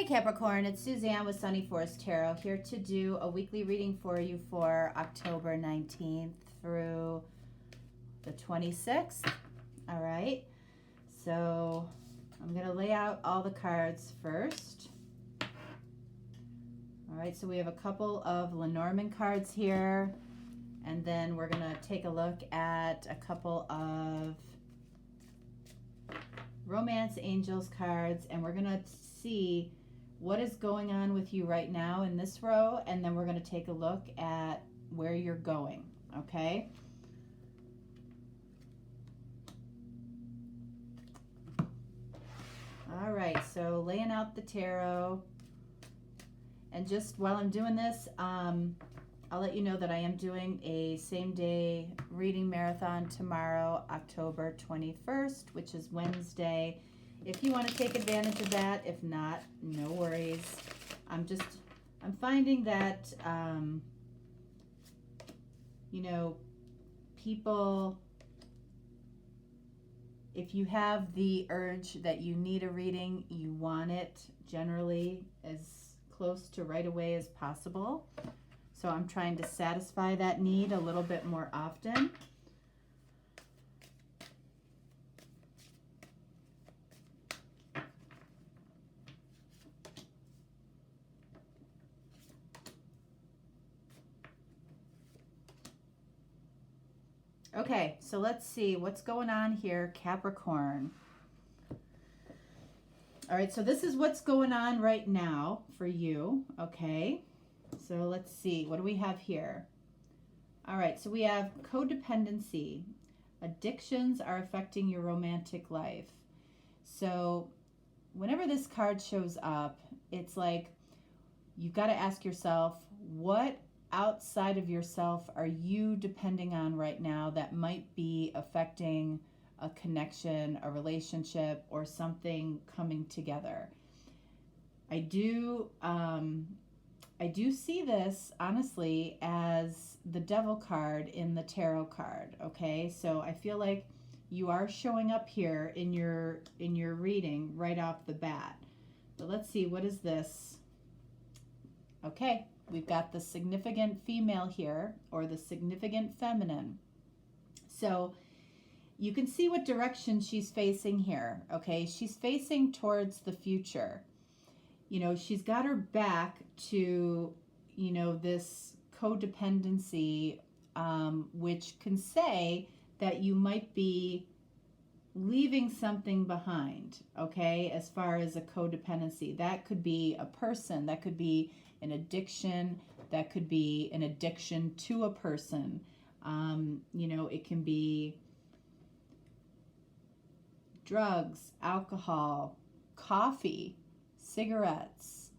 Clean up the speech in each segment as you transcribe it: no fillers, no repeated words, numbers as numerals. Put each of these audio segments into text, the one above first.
Capricorn, it's Suzanne with Sunny Forest Tarot here to do a weekly reading for you for October 19th through the 26th. All right, so I'm going to lay out all the cards first. All right, so we have a couple of Lenormand cards here, and then we're going to take a look at a couple of Romance Angels cards, and we're going to see what is going on with you right now in this row, and then we're going to take a look at where you're going, okay? All right, so laying out the tarot, and just while I'm doing this, I'll let you know that I am doing a same-day reading marathon tomorrow, October 21st, which is Wednesday. If you want to take advantage of that, if not, no worries. I'm finding that, you know, people, if you have the urge that you need a reading, you want it generally as close to right away as possible. So I'm trying to satisfy that need a little bit more often. Okay, so let's see what's going on here, Capricorn. All right, so this is what's going on right now for you, okay? So let's see, what do we have here? All right, so we have codependency. Addictions are affecting your romantic life. So whenever this card shows up, it's like you've got to ask yourself, what outside of yourself are you depending on right now that might be affecting a connection, a relationship, or something coming together? I do see this honestly as the Devil card in the tarot card, okay? So I feel like you are showing up here in your reading right off the bat. But let's see, what is this? Okay, we've got the significant female here, or the significant feminine. So you can see what direction she's facing here, okay? She's facing towards the future. You know, she's got her back to, you know, this codependency, which can say that you might be leaving something behind, okay, as far as a codependency. That could be a person, that could be an addiction, that could be an addiction to a person. You know, it can be drugs, alcohol, coffee, cigarettes,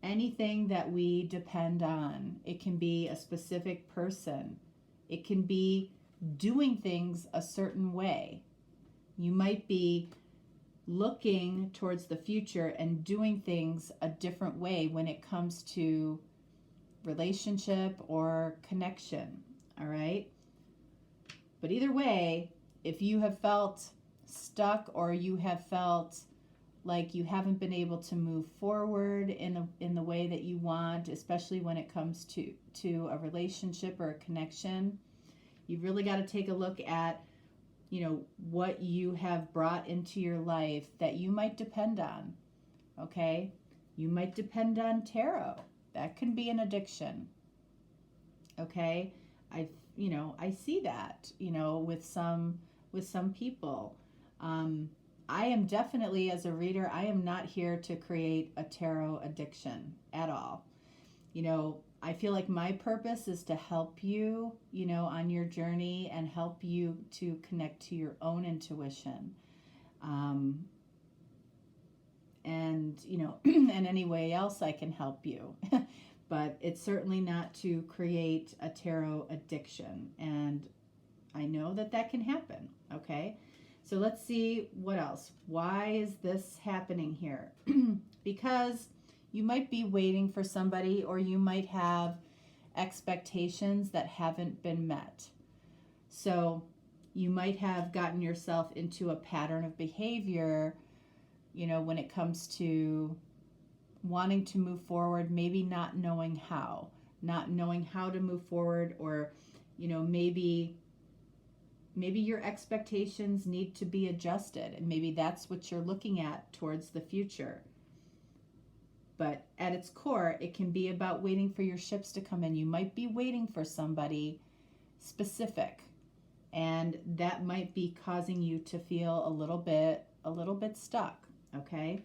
anything that we depend on. It can be a specific person. It can be doing things a certain way. You might be looking towards the future and doing things a different way when it comes to relationship or connection, all right? But either way, if you have felt stuck or you have felt like you haven't been able to move forward in the way that you want, especially when it comes to a relationship or a connection, you've really got to take a look at, you know, what you have brought into your life that you might depend on, okay? You might depend on tarot. That can be an addiction, okay? I see that, you know, with some people. I am definitely, as a reader, I am not here to create a tarot addiction at all. You know, I feel like my purpose is to help you, you know, on your journey and help you to connect to your own intuition. And, you know, and any way else I can help you. But it's certainly not to create a tarot addiction. And I know that that can happen, okay? So let's see what else. Why is this happening here? Because you might be waiting for somebody, or you might have expectations that haven't been met. So you might have gotten yourself into a pattern of behavior when it comes to wanting to move forward, maybe not knowing how to move forward, or, maybe your expectations need to be adjusted, and maybe that's what you're looking at towards the future. But at its core, it can be about waiting for your ships to come in. You might be waiting for somebody specific, and that might be causing you to feel a little bit stuck, okay?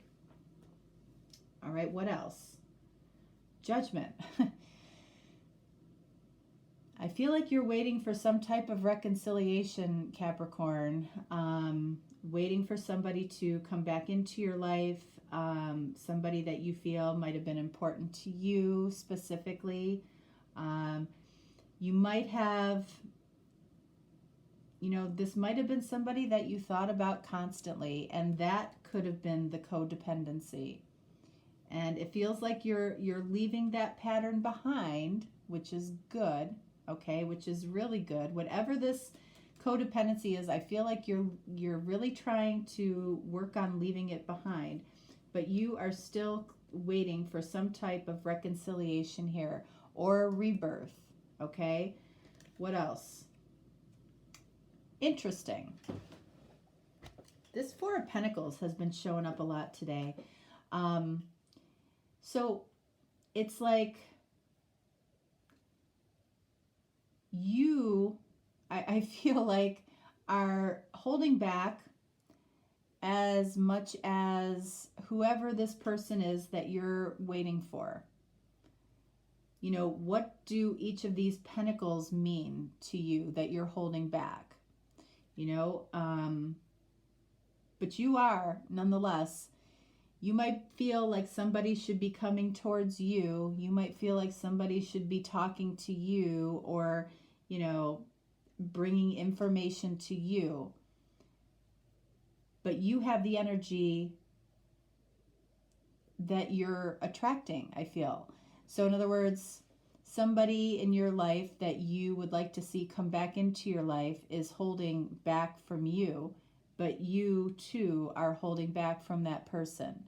All right, what else? Judgment. I feel like you're waiting for some type of reconciliation, Capricorn. Waiting for somebody to come back into your life, somebody that you feel might have been important to you specifically. You might have, this might have been somebody that you thought about constantly, and that could have been the codependency. And it feels like you're leaving that pattern behind, which is good, okay, which is really good. Whatever this codependency is, I feel like you're really trying to work on leaving it behind, but you are still waiting for some type of reconciliation here, or rebirth, okay? What else? Interesting. This Four of Pentacles has been showing up a lot today. So it's like I feel like, are holding back as much as whoever this person is that you're waiting for. What do each of these pentacles mean to you that you're holding back? But you are, nonetheless, you might feel like somebody should be coming towards you. You might feel like somebody should be talking to you, or, bringing information to you. But you have the energy that you're attracting, I feel. So in other words, somebody in your life that you would like to see come back into your life is holding back from you, but you too are holding back from that person.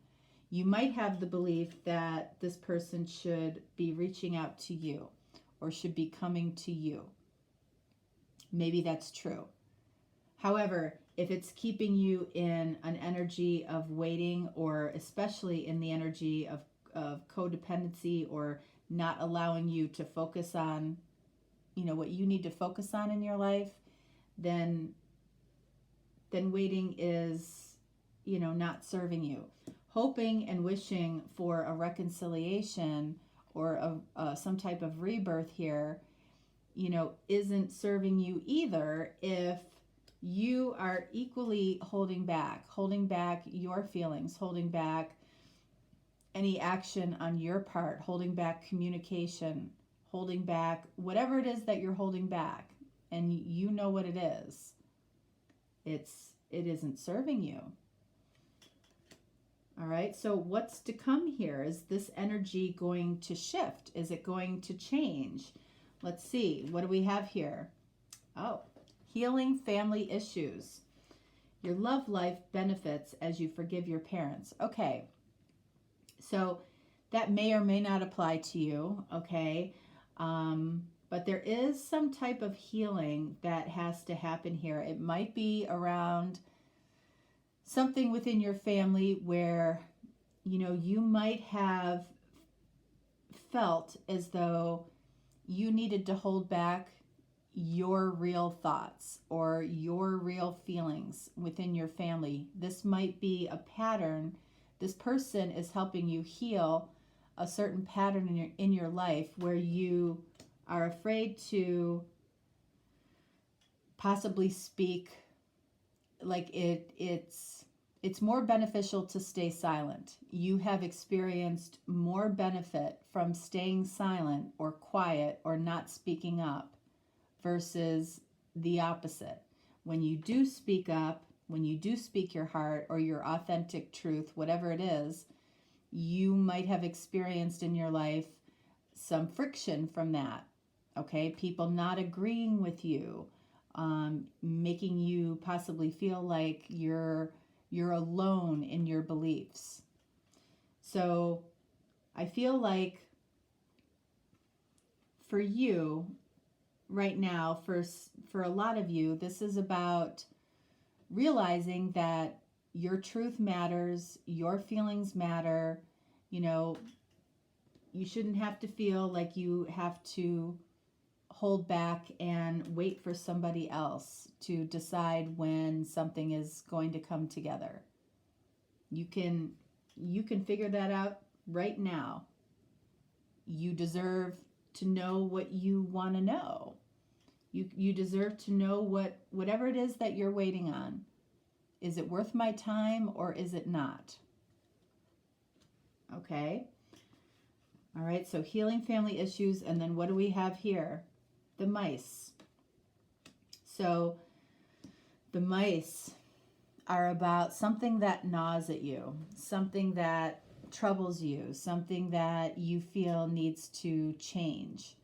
You might have the belief that this person should be reaching out to you, or should be coming to you. Maybe that's true. However, if it's keeping you in an energy of waiting, or especially in the energy of codependency, or not allowing you to focus on, what you need to focus on in your life, then waiting is, not serving you. Hoping and wishing for a reconciliation, or some type of rebirth here, isn't serving you either, if you are equally holding back your feelings, holding back any action on your part, holding back communication, holding back whatever it is that you're holding back, and you know what it is. It isn't serving you. All right, so what's to come here? Is this energy going to shift? Is it going to change? Let's see, what do we have here? Oh, healing family issues. Your love life benefits as you forgive your parents. Okay, so that may or may not apply to you, okay? But there is some type of healing that has to happen here. It might be around something within your family where, you might have felt as though you needed to hold back your real thoughts or your real feelings within your family. This might be a pattern. This person is helping you heal a certain pattern in your life where you are afraid to possibly speak. Like it's more beneficial to stay silent. You have experienced more benefit from staying silent or quiet or not speaking up versus the opposite. When you do speak up, when you do speak your heart or your authentic truth, whatever it is, you might have experienced in your life some friction from that. Okay, people not agreeing with you, making you possibly feel like you're You're alone in your beliefs. So I feel like for you right now, for a lot of you, this is about realizing that your truth matters, your feelings matter. You know, you shouldn't have to feel like you have to hold back and wait for somebody else to decide when something is going to come together. You can figure that out right now. You deserve to know what you want to know. You deserve to know whatever it is that you're waiting on. Is it worth my time or is it not? Okay. All right, so healing family issues, and then what do we have here? The mice. So the mice are about something that gnaws at you, something that troubles you, something that you feel needs to change.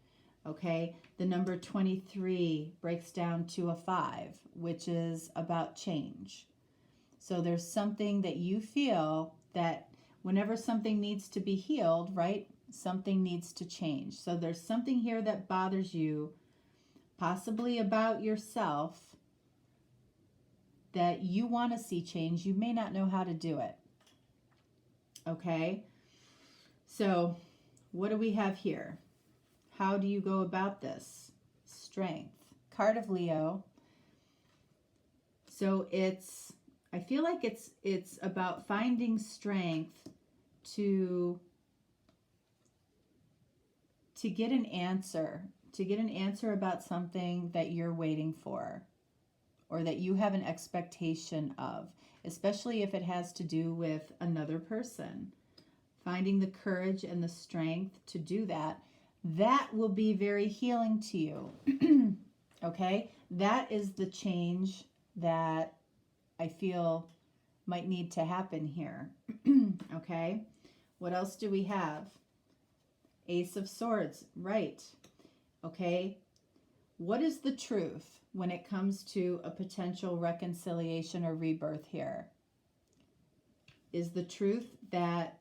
Okay, the number 23 breaks down to a 5, which is about change. So there's something that you feel that whenever something needs to be healed, right, something needs to change. So there's something here that bothers you, possibly about yourself, that you want to see change. You may not know how to do it. Okay, so what do we have here? How do you go about this? Strength. Card of Leo. So I feel like it's about finding strength to get an answer, about something that you're waiting for or that you have an expectation of, especially if it has to do with another person. Finding the courage and the strength to do that. That will be very healing to you. Okay? That is the change that I feel might need to happen here. Okay? What else do we have? Ace of Swords. Right. Okay? What is the truth when it comes to a potential reconciliation or rebirth here? Is the truth that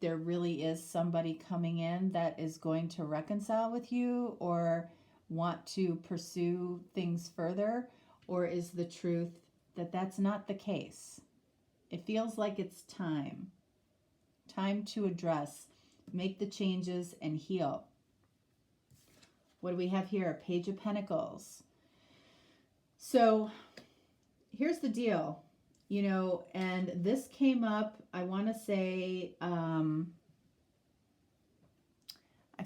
there really is somebody coming in that is going to reconcile with you or want to pursue things further? Or is the truth that that's not the case? It feels like it's time to address, make the changes, and heal. What do we have here? Page of Pentacles. So here's the deal. You know, and this came up, I want to say, I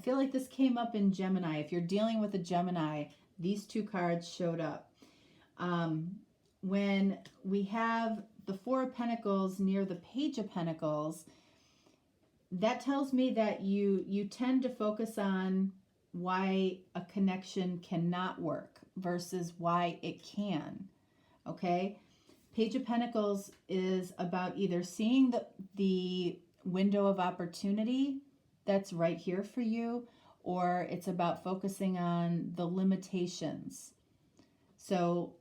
feel like this came up in Gemini. If you're dealing with a Gemini, these two cards showed up. When we have the Four of Pentacles near the Page of Pentacles, that tells me that you tend to focus on why a connection cannot work versus why it can. Okay? Page of Pentacles is about either seeing the window of opportunity that's right here for you, or it's about focusing on the limitations. So,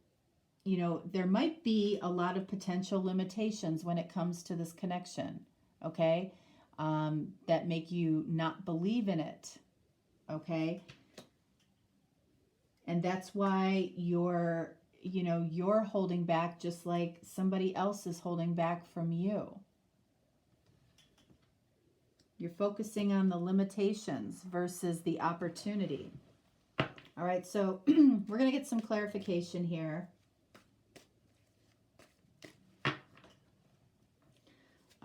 you know, there might be a lot of potential limitations when it comes to this connection, okay, that make you not believe in it, okay? And that's why you're holding back, just like somebody else is holding back from you. You're focusing on the limitations versus the opportunity. All right, so we're going to get some clarification here.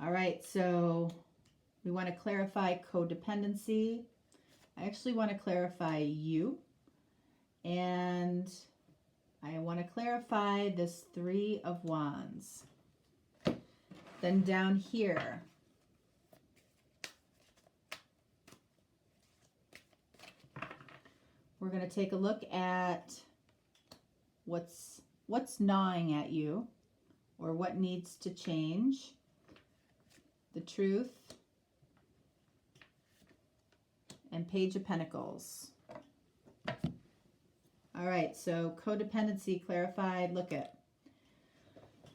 All right, so we want to clarify codependency. I actually want to clarify you. And I want to clarify this Three of Wands. Then down here, we're going to take a look at what's gnawing at you or what needs to change. The Truth and Page of Pentacles. All right, so codependency clarified. Look at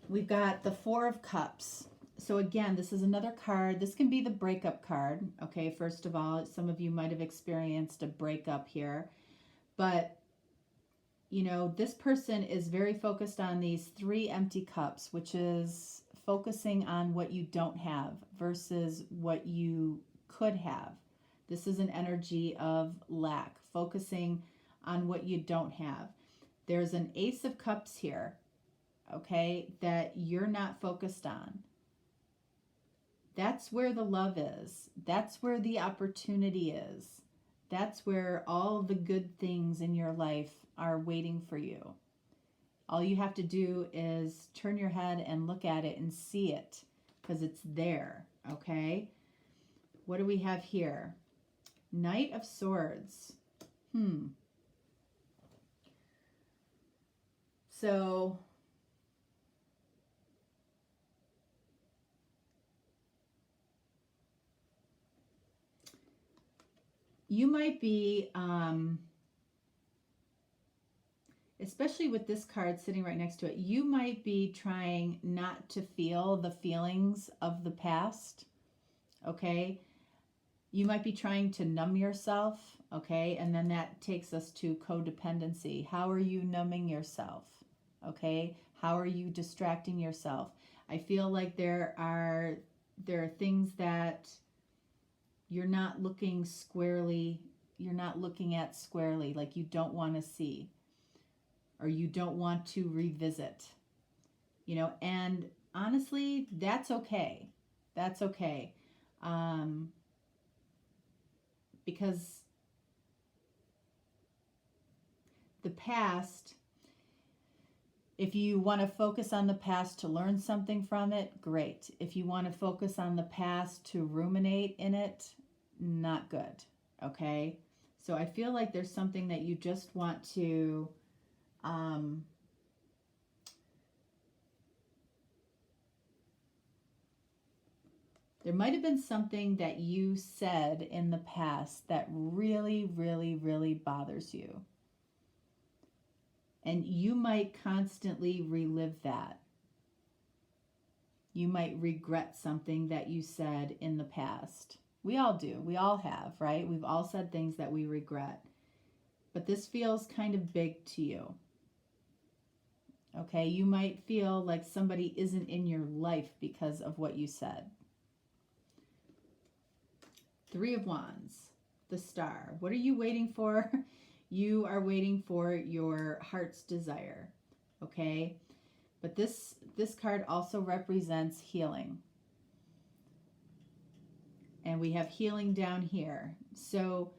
we've got the Four of Cups. So again, this is another card. This can be the breakup card. Okay, first of all, some of you might have experienced a breakup here. But, you know, this person is very focused on these three empty cups, which is focusing on what you don't have versus what you could have. This is an energy of lack, focusing on what you don't have. There's an Ace of Cups here, okay, that you're not focused on. That's where the love is. That's where the opportunity is. That's where all the good things in your life are waiting for you. All you have to do is turn your head and look at it and see it, because it's there, okay? What do we have here? Knight of Swords. So you might be, especially with this card sitting right next to it, you might be trying not to feel the feelings of the past, okay? You might be trying to numb yourself, okay? And then that takes us to codependency. How are you numbing yourself, okay? How are you distracting yourself? I feel like there are things that you're not looking squarely, you're not looking at squarely, like you don't want to see, or you don't want to revisit, you know, and honestly, that's okay. That's okay. Because the past, if you want to focus on the past to learn something from it, great. If you want to focus on the past to ruminate in it, not good, okay? So I feel like there's something that you just want to there might have been something that you said in the past that really, really, really bothers you. And you might constantly relive that. You might regret something that you said in the past. We all do. We all have, right? We've all said things that we regret. But this feels kind of big to you. Okay, you might feel like somebody isn't in your life because of what you said. Three of Wands, the Star. What are you waiting for? You are waiting for your heart's desire, okay? But this card also represents healing. And we have healing down here. So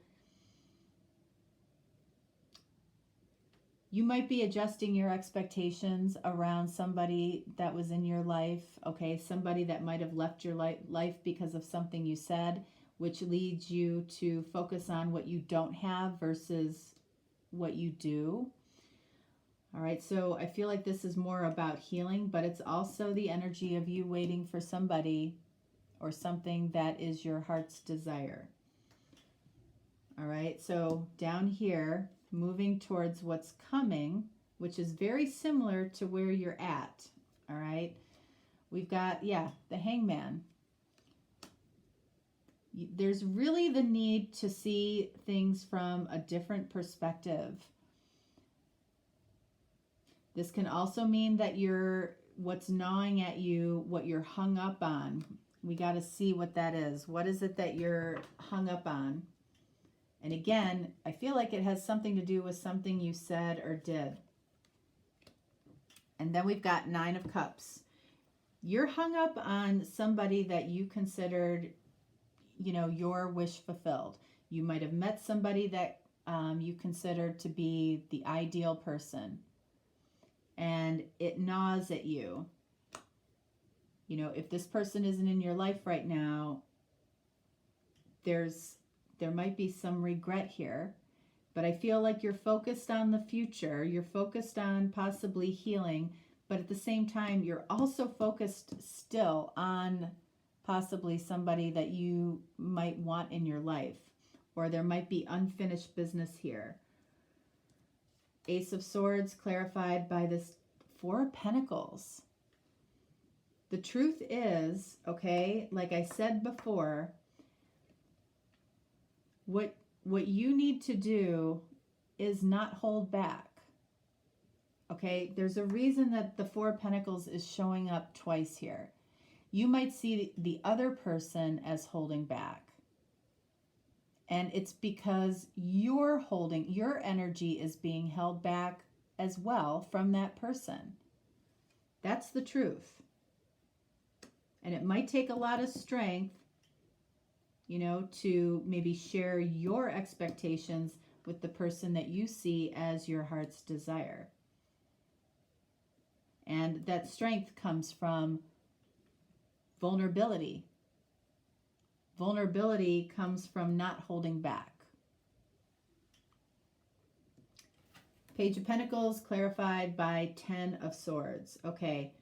you might be adjusting your expectations around somebody that was in your life, okay? Somebody that might have left your life because of something you said, which leads you to focus on what you don't have versus what you do. All right, so I feel like this is more about healing, but it's also the energy of you waiting for somebody or something that is your heart's desire. All right, so down here, moving towards what's coming, which is very similar to where you're at. All right, we've got, the Hangman. There's really the need to see things from a different perspective. This can also mean that what's gnawing at you, what you're hung up on. We got to see what that is. What is it that you're hung up on? And again, I feel like it has something to do with something you said or did. And then we've got Nine of Cups. You're hung up on somebody that you considered, your wish fulfilled. You might have met somebody that you considered to be the ideal person. And it gnaws at you. If this person isn't in your life right now, there might be some regret here. But I feel like you're focused on the future. You're focused on possibly healing. But at the same time, you're also focused still on possibly somebody that you might want in your life. Or there might be unfinished business here. Ace of Swords clarified by this Four of Pentacles. The truth is, okay, like I said before, what you need to do is not hold back. Okay, there's a reason that the Four of Pentacles is showing up twice here. You might see the other person as holding back. And it's because your energy is being held back as well from that person. That's the truth. And it might take a lot of strength, you know, to maybe share your expectations with the person that you see as your heart's desire. And that strength comes from vulnerability. Vulnerability comes from not holding back. Page of Pentacles clarified by 10 of Swords. Okay.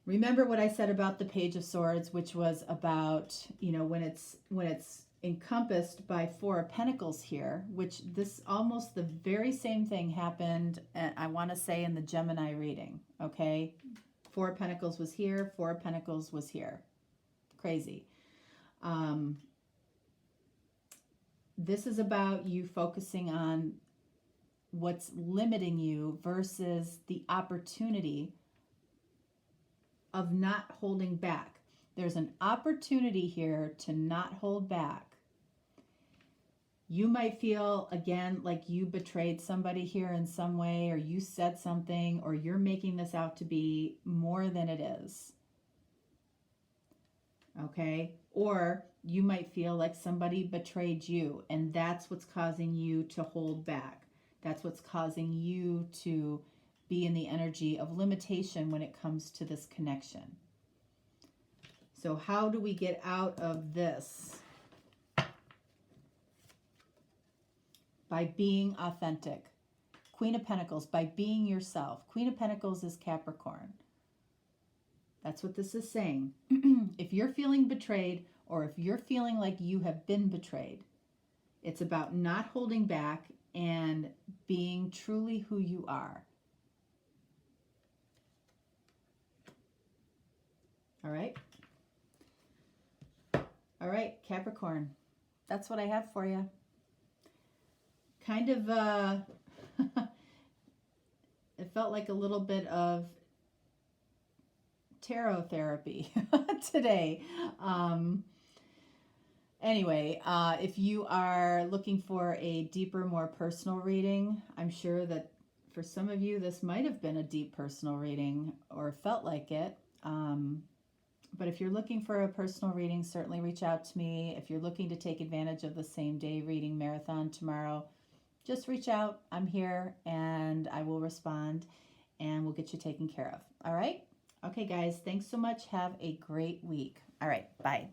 Remember what I said about the Page of Swords, which was about, you know, when it's encompassed by Four of Pentacles here, which this almost the very same thing happened, I want to say, in the Gemini reading, okay? Four of Pentacles was here, Four of Pentacles was here. Crazy. This is about you focusing on what's limiting you versus the opportunity of not holding back. There's an opportunity here to not hold back. You might feel, again, like you betrayed somebody here in some way, or you said something, or you're making this out to be more than it is. Okay? Or you might feel like somebody betrayed you, and that's what's causing you to hold back. That's what's causing you to be in the energy of limitation when it comes to this connection. So how do we get out of this? By being authentic. Queen of Pentacles, by being yourself. Queen of Pentacles is Capricorn. That's what this is saying. If you're feeling betrayed, or if you're feeling like you have been betrayed, it's about not holding back and being truly who you are. All right? All right, Capricorn. That's what I have for you. Kind of, it felt like a little bit of tarot therapy today. Anyway, if you are looking for a deeper, more personal reading, I'm sure that for some of you this might have been a deep personal reading or felt like it. But if you're looking for a personal reading, certainly reach out to me. If you're looking to take advantage of the same day reading marathon tomorrow, just reach out. I'm here and I will respond and we'll get you taken care of. All right? Okay, guys, thanks so much. Have a great week. All right, bye.